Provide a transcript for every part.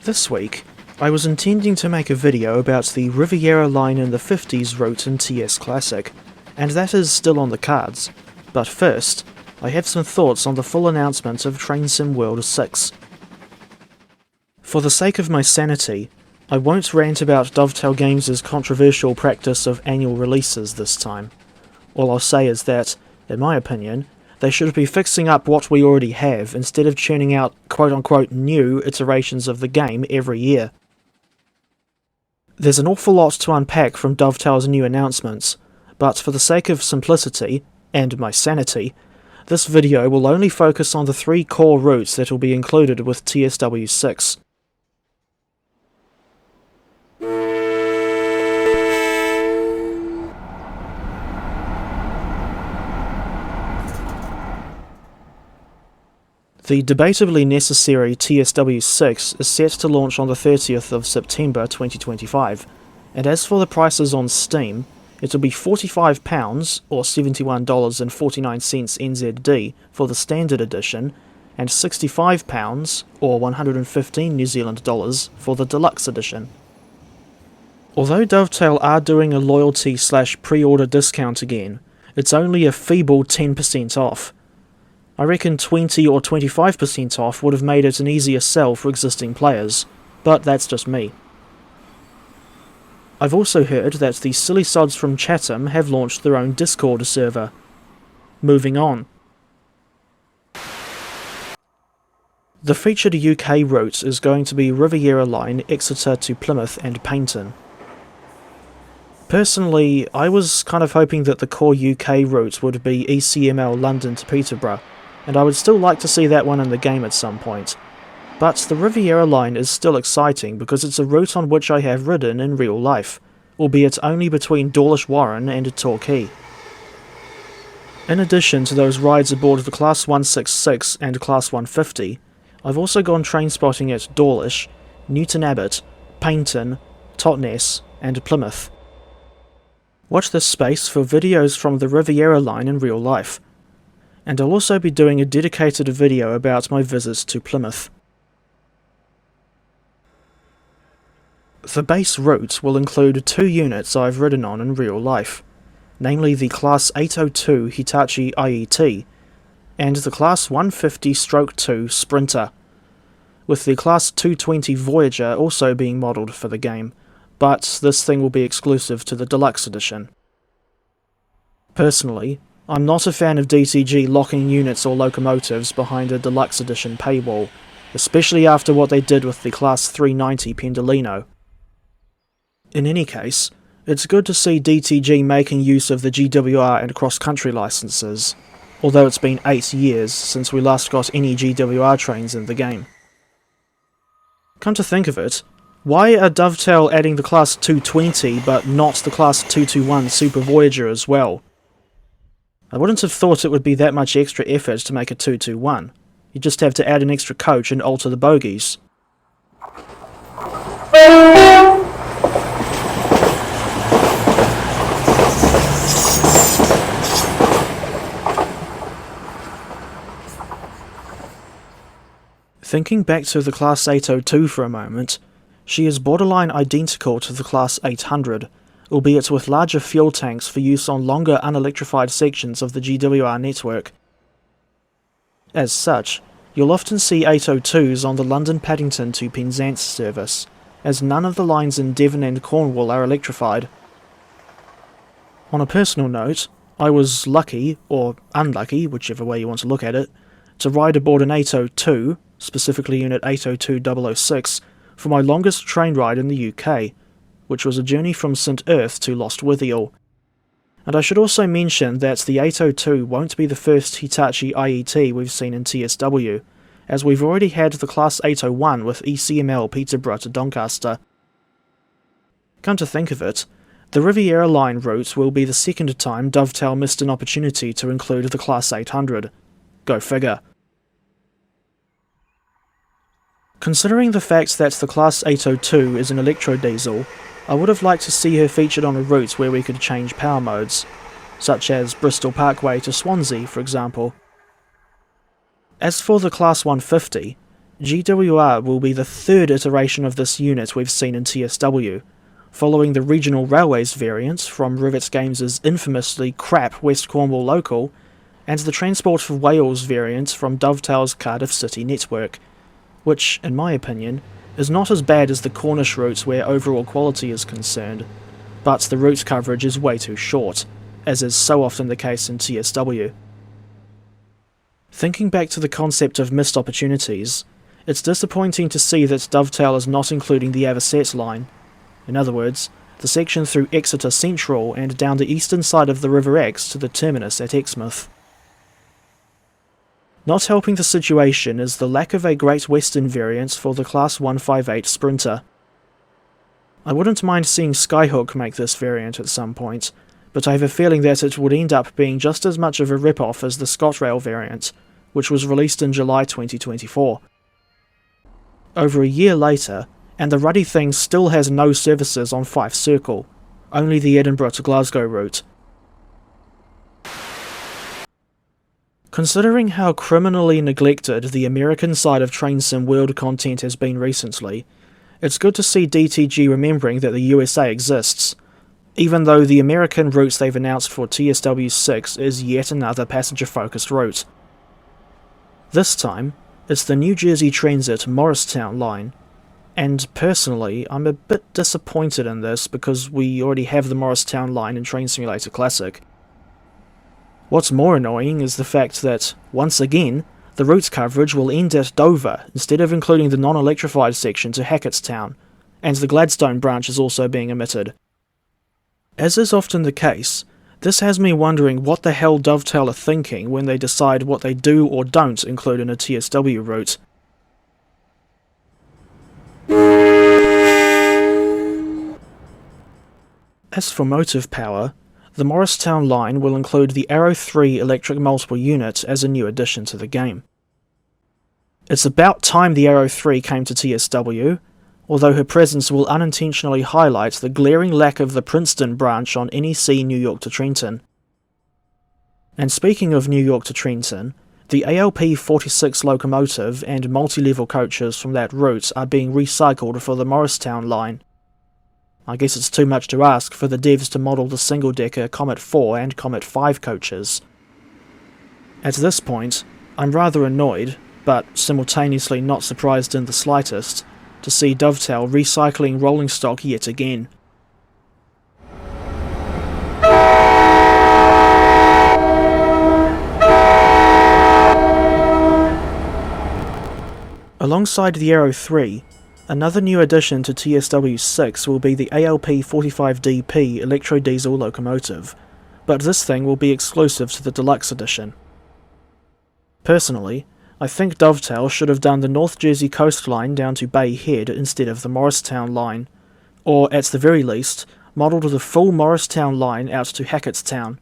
This week, I was intending to make a video about the Riviera line in the 50s route in TS Classic, and that is still on the cards. But first, I have some thoughts on the full announcement of Train Sim World 6. For the sake of my sanity, I won't rant about Dovetail Games' controversial practice of annual releases this time. All I'll say is that, in my opinion, they should be fixing up what we already have instead of churning out quote-unquote new iterations of the game every year. There's an awful lot to unpack from Dovetail's new announcements, but for the sake of simplicity, and my sanity, this video will only focus on the three core routes that will be included with TSW6. The debatably necessary TSW6 is set to launch on the 30th of September 2025, and as for the prices on Steam, it'll be £45 or $71.49 NZD for the standard edition, and £65 or 115 New Zealand dollars for the deluxe edition. Although Dovetail are doing a loyalty/pre-order discount again, it's only a feeble 10% off. I reckon 20 or 25% off would have made it an easier sell for existing players, but that's just me. I've also heard that the silly sods from Chatham have launched their own Discord server. Moving on. The featured UK route is going to be Riviera Line Exeter to Plymouth and Paignton. Personally, I was kind of hoping that the core UK route would be ECML London to Peterborough, and I would still like to see that one in the game at some point. But the Riviera line is still exciting because it's a route on which I have ridden in real life, albeit only between Dawlish Warren and Torquay. In addition to those rides aboard the Class 166 and Class 150, I've also gone train spotting at Dawlish, Newton Abbot, Paignton, Totnes and Plymouth. Watch this space for videos from the Riviera line in real life. And I'll also be doing a dedicated video about my visits to Plymouth. The base route will include two units I've ridden on in real life, namely the Class 802 Hitachi IET and the Class 150/2 Sprinter, with the Class 220 Voyager also being modelled for the game, but this thing will be exclusive to the deluxe edition. Personally, I'm not a fan of DTG locking units or locomotives behind a deluxe edition paywall, especially after what they did with the Class 390 Pendolino. In any case, it's good to see DTG making use of the GWR and cross-country licenses, although it's been 8 years since we last got any GWR trains in the game. Come to think of it, why are Dovetail adding the Class 220 but not the Class 221 Super Voyager as well? I wouldn't have thought it would be that much extra effort to make a 221. You just have to add an extra coach and alter the bogies. Thinking back to the Class 802 for a moment, she is borderline identical to the Class 800, albeit with larger fuel tanks for use on longer unelectrified sections of the GWR network. As such, you'll often see 802s on the London Paddington to Penzance service, as none of the lines in Devon and Cornwall are electrified. On a personal note, I was lucky, or unlucky, whichever way you want to look at it, to ride aboard an 802, specifically Unit 802-006, for my longest train ride in the UK, which was a journey from St Earth to Lostwithiel. And I should also mention that the 802 won't be the first Hitachi IET we've seen in TSW, as we've already had the Class 801 with ECML Peterborough to Doncaster. Come to think of it, the Riviera line route will be the second time Dovetail missed an opportunity to include the Class 800. Go figure. Considering the fact that the Class 802 is an electro-diesel, I would have liked to see her featured on a route where we could change power modes, such as Bristol Parkway to Swansea, for example. As for the Class 150, GWR will be the third iteration of this unit we've seen in TSW, following the Regional Railways variant from Dovetail Games' infamously crap West Cornwall local, and the Transport for Wales variant from Dovetail's Cardiff City network, which, in my opinion, is not as bad as the Cornish route where overall quality is concerned, but the route coverage is way too short, as is so often the case in TSW. Thinking back to the concept of missed opportunities, it's disappointing to see that Dovetail is not including the Avocet line. In other words, the section through Exeter Central and down the eastern side of the River Exe to the terminus at Exmouth. Not helping the situation is the lack of a Great Western variant for the Class 158 Sprinter. I wouldn't mind seeing Skyhook make this variant at some point, but I have a feeling that it would end up being just as much of a rip-off as the ScotRail variant, which was released in July 2024. Over a year later, and the ruddy thing still has no services on Fife Circle, only the Edinburgh to Glasgow route. Considering how criminally neglected the American side of Train Sim World content has been recently, it's good to see DTG remembering that the USA exists, even though the American routes they've announced for TSW6 is yet another passenger-focused route. This time, it's the New Jersey Transit Morristown line, and personally, I'm a bit disappointed in this because we already have the Morristown line in Train Simulator Classic. What's more annoying is the fact that, once again, the route coverage will end at Dover instead of including the non-electrified section to Hackettstown, and the Gladstone branch is also being omitted. As is often the case, this has me wondering what the hell Dovetail are thinking when they decide what they do or don't include in a TSW route. As for motive power, the Morristown line will include the Arrow 3 electric multiple unit as a new addition to the game. It's about time the Arrow 3 came to TSW, although her presence will unintentionally highlight the glaring lack of the Princeton branch on NEC New York to Trenton. And speaking of New York to Trenton, the ALP 46 locomotive and multi-level coaches from that route are being recycled for the Morristown line. I guess it's too much to ask for the devs to model the single-decker Comet 4 and Comet 5 coaches. At this point, I'm rather annoyed, but simultaneously not surprised in the slightest, to see Dovetail recycling rolling stock yet again. Alongside the Arrow 3, another new addition to TSW6 will be the ALP 45DP electro-diesel locomotive, but this thing will be exclusive to the Deluxe Edition. Personally, I think Dovetail should have done the North Jersey coastline down to Bay Head instead of the Morristown line, or at the very least, modelled the full Morristown line out to Hackettstown.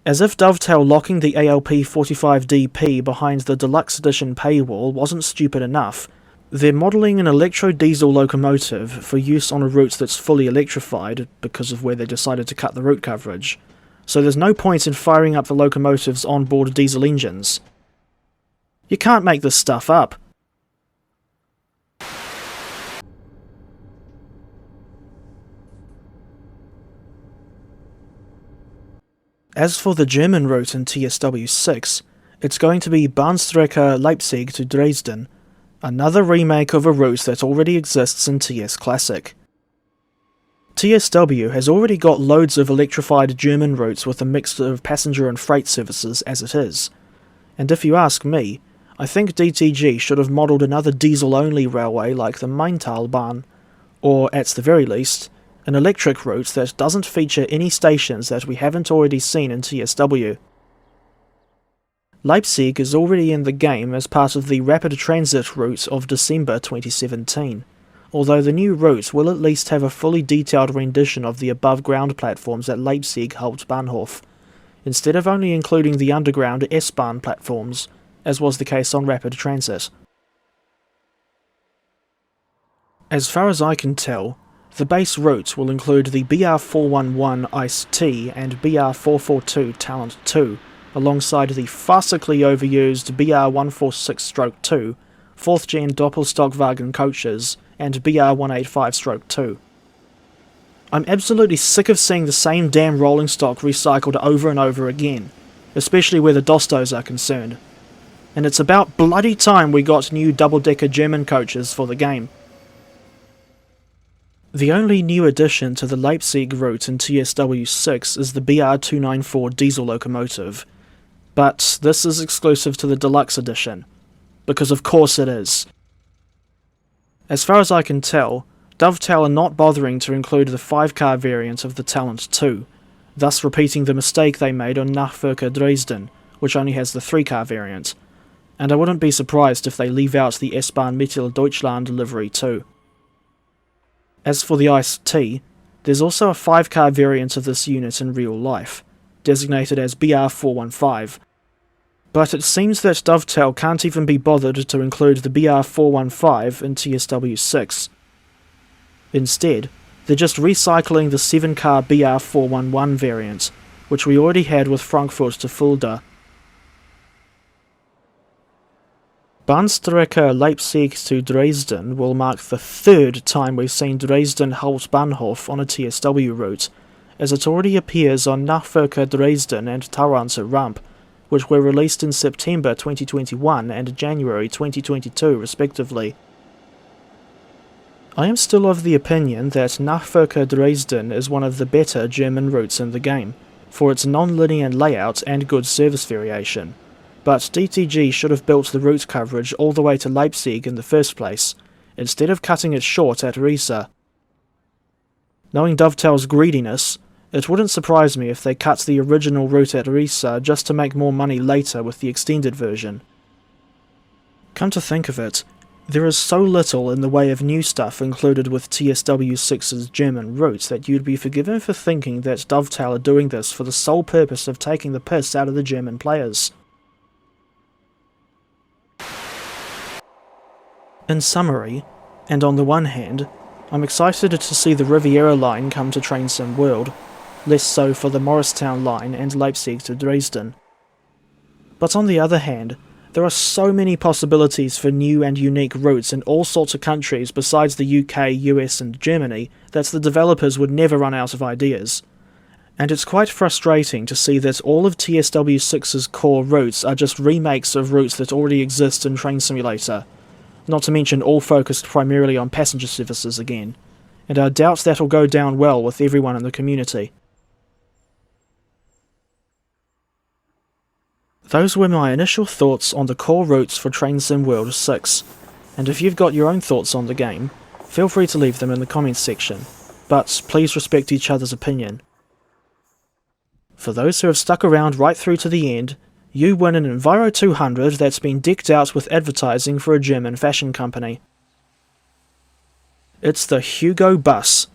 As if Dovetail locking the ALP 45DP behind the Deluxe Edition paywall wasn't stupid enough, they're modelling an electro-diesel locomotive for use on a route that's fully electrified because of where they decided to cut the route coverage, so there's no point in firing up the locomotive's onboard diesel engines. You can't make this stuff up. As for the German route in TSW6, it's going to be Bahnstrecke Leipzig to Dresden, another remake of a route that already exists in TS Classic. TSW has already got loads of electrified German routes with a mix of passenger and freight services as it is, and if you ask me, I think DTG should have modelled another diesel-only railway like the s-bahn, or at the very least, an electric route that doesn't feature any stations that we haven't already seen in TSW. Leipzig is already in the game as part of the Rapid Transit route of December 2017, although the new route will at least have a fully detailed rendition of the above-ground platforms at Leipzig Hauptbahnhof, instead of only including the underground S-bahn platforms, as was the case on Rapid Transit. As far as I can tell, the base route will include the BR411 Ice-T and BR442 Talent 2, alongside the farcically overused BR146-2, 4th gen Doppelstockwagen coaches, and BR185-2. I'm absolutely sick of seeing the same damn rolling stock recycled over and over again, especially where the Dostos are concerned. And it's about bloody time we got new double-decker German coaches for the game. The only new addition to the Leipzig route in TSW6 is the BR294 diesel locomotive, but this is exclusive to the Deluxe Edition, because of course it is. As far as I can tell, Dovetail are not bothering to include the 5-car variant of the Talent 2, thus repeating the mistake they made on Nachwirker Dresden, which only has the 3-car variant, and I wouldn't be surprised if they leave out the S-bahn Mitteldeutschland livery too. As for the Ice-T, there's also a 5-car variant of this unit in real life, designated as BR415, but it seems that Dovetail can't even be bothered to include the BR415 in TSW6. Instead, they're just recycling the 7-car BR411 variant, which we already had with Frankfurt to Fulda. Bahnstrecke Leipzig to Dresden will mark the 3rd time we've seen Dresden Hauptbahnhof on a TSW route, as it already appears on Nachwirker Dresden and Tauernte Ramp, which were released in September 2021 and January 2022 respectively. I am still of the opinion that Nachwirker Dresden is one of the better German routes in the game, for its non-linear layout and good service variation, but DTG should have built the route coverage all the way to Leipzig in the first place, instead of cutting it short at Riesa. Knowing Dovetail's greediness, it wouldn't surprise me if they cut the original route at Riesa just to make more money later with the extended version. Come to think of it, there is so little in the way of new stuff included with TSW6's German route that you'd be forgiven for thinking that Dovetail are doing this for the sole purpose of taking the piss out of the German players. In summary, and on the one hand, I'm excited to see the Riviera line come to Train Sim World, less so for the Morristown line and Leipzig to Dresden. But on the other hand, there are so many possibilities for new and unique routes in all sorts of countries besides the UK, US and Germany that the developers would never run out of ideas. And it's quite frustrating to see that all of TSW6's core routes are just remakes of routes that already exist in Train Simulator, not to mention all focused primarily on passenger services again, and I doubt that'll go down well with everyone in the community. Those were my initial thoughts on the core routes for Train Sim World 6, and if you've got your own thoughts on the game, feel free to leave them in the comments section, but please respect each other's opinion. For those who have stuck around right through to the end, you win an Enviro 200 that's been decked out with advertising for a German fashion company. It's the Hugo bus,